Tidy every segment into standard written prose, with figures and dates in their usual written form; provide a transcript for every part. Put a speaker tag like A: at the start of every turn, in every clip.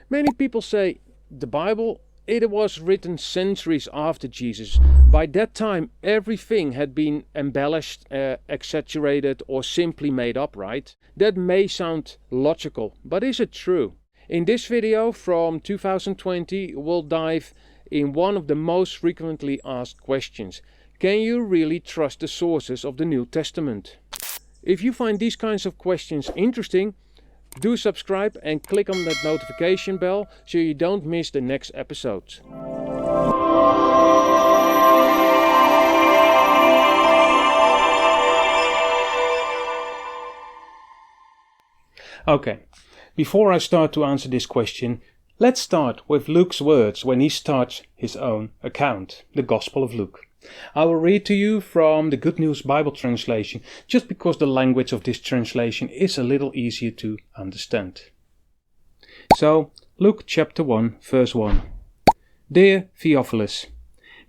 A: Many people say the Bible, it was written centuries after Jesus. By that time, everything had been embellished, exaggerated, or simply made up, right? That may sound logical, but is it true? In this video from 2020, we'll dive in one of the most frequently asked questions. Can you really trust the sources of the New Testament? If you find these kinds of questions interesting, do subscribe and click on that notification bell so you don't miss the next episode. Okay, before I start to answer this question, let's start with Luke's words when he starts his own account, the Gospel of Luke. I will read to you from the Good News Bible translation, just because the language of this translation is a little easier to understand. So, Luke chapter 1, verse 1. Dear Theophilus,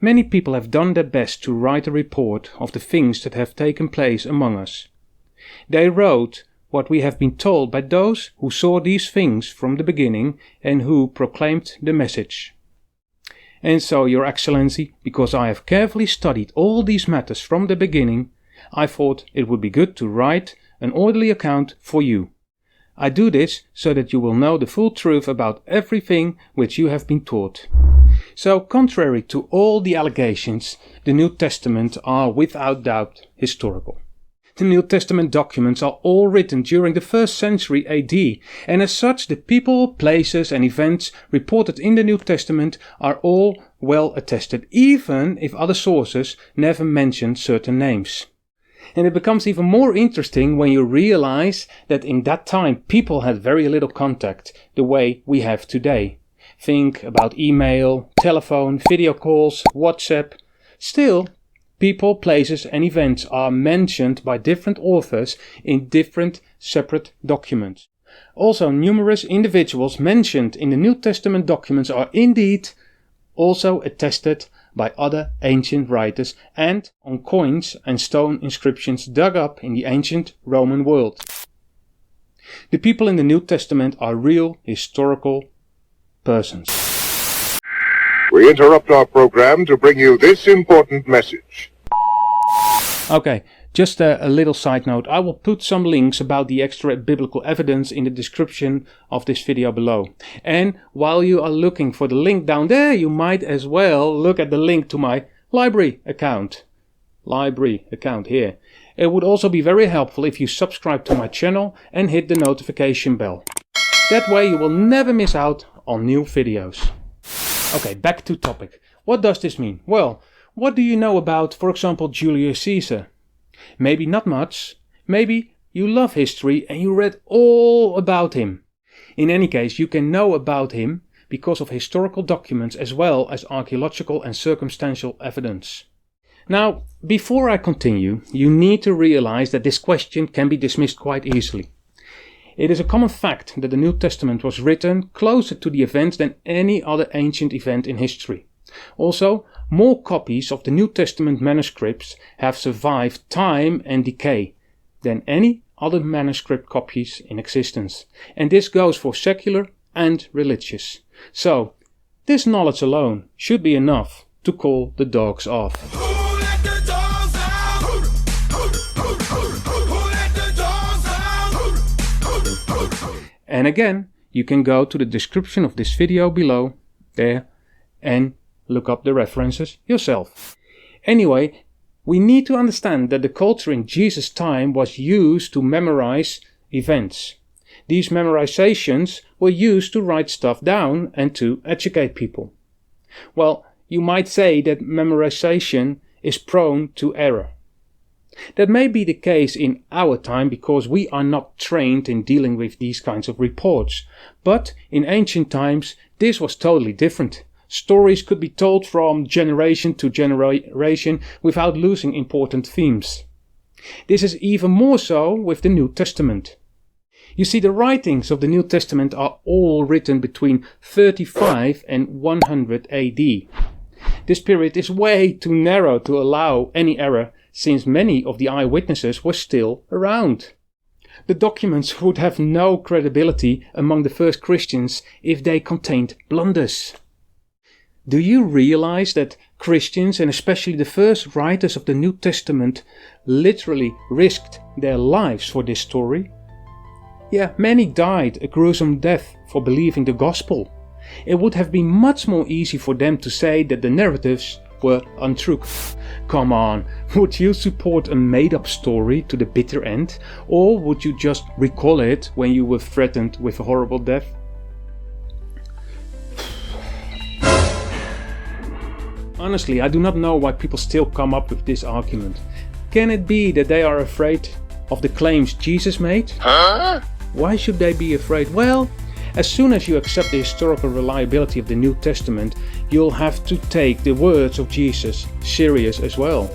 A: many people have done their best to write a report of the things that have taken place among us. They wrote what we have been told by those who saw these things from the beginning and who proclaimed the message. And so, Your Excellency, because I have carefully studied all these matters from the beginning, I thought it would be good to write an orderly account for you. I do this so that you will know the full truth about everything which you have been taught. So, contrary to all the allegations, the New Testament are without doubt historical. The New Testament documents are all written during the 1st century AD, and as such the people, places and events reported in the New Testament are all well attested, even if other sources never mention certain names. And it becomes even more interesting when you realize that in that time people had very little contact the way we have today. Think about email, telephone, video calls, WhatsApp. Still, people, places and events are mentioned by different authors in different separate documents. Also, numerous individuals mentioned in the New Testament documents are indeed also attested by other ancient writers and on coins and stone inscriptions dug up in the ancient Roman world. The people in the New Testament are real historical persons.
B: We interrupt our program to bring you this important message.
A: Okay, just a little side note. I will put some links about the extra biblical evidence in the description of this video below. And while you are looking for the link down there, you might as well look at the link to my library account. Library account here. It would also be very helpful if you subscribe to my channel and hit the notification bell. That way you will never miss out on new videos. Okay, back to topic. What does this mean? Well, what do you know about, for example, Julius Caesar? Maybe not much. Maybe you love history and you read all about him. In any case, you can know about him because of historical documents as well as archaeological and circumstantial evidence. Now, before I continue, you need to realize that this question can be dismissed quite easily. It is a common fact that the New Testament was written closer to the events than any other ancient event in history. Also, more copies of the New Testament manuscripts have survived time and decay than any other manuscript copies in existence. And this goes for secular and religious. So, this knowledge alone should be enough to call the dogs off. And again, you can go to the description of this video below there and look up the references yourself. Anyway, we need to understand that the culture in Jesus' time was used to memorize events. These memorizations were used to write stuff down and to educate people. Well, you might say that memorization is prone to error. That may be the case in our time because we are not trained in dealing with these kinds of reports. But in ancient times, this was totally different. Stories could be told from generation to generation without losing important themes. This is even more so with the New Testament. You see, the writings of the New Testament are all written between 35 and 100 AD. This period is way too narrow to allow any error, since many of the eyewitnesses were still around. The documents would have no credibility among the first Christians if they contained blunders. Do you realize that Christians, and especially the first writers of the New Testament, literally risked their lives for this story? Yeah, many died a gruesome death for believing the gospel. It would have been much more easy for them to say that the narratives were untrue. Come on, would you support a made-up story to the bitter end, or would you just recall it when you were threatened with a horrible death? Honestly, I do not know why people still come up with this argument. Can it be that they are afraid of the claims Jesus made? Huh? Why should they be afraid? Well, as soon as you accept the historical reliability of the New Testament, you'll have to take the words of Jesus serious as well.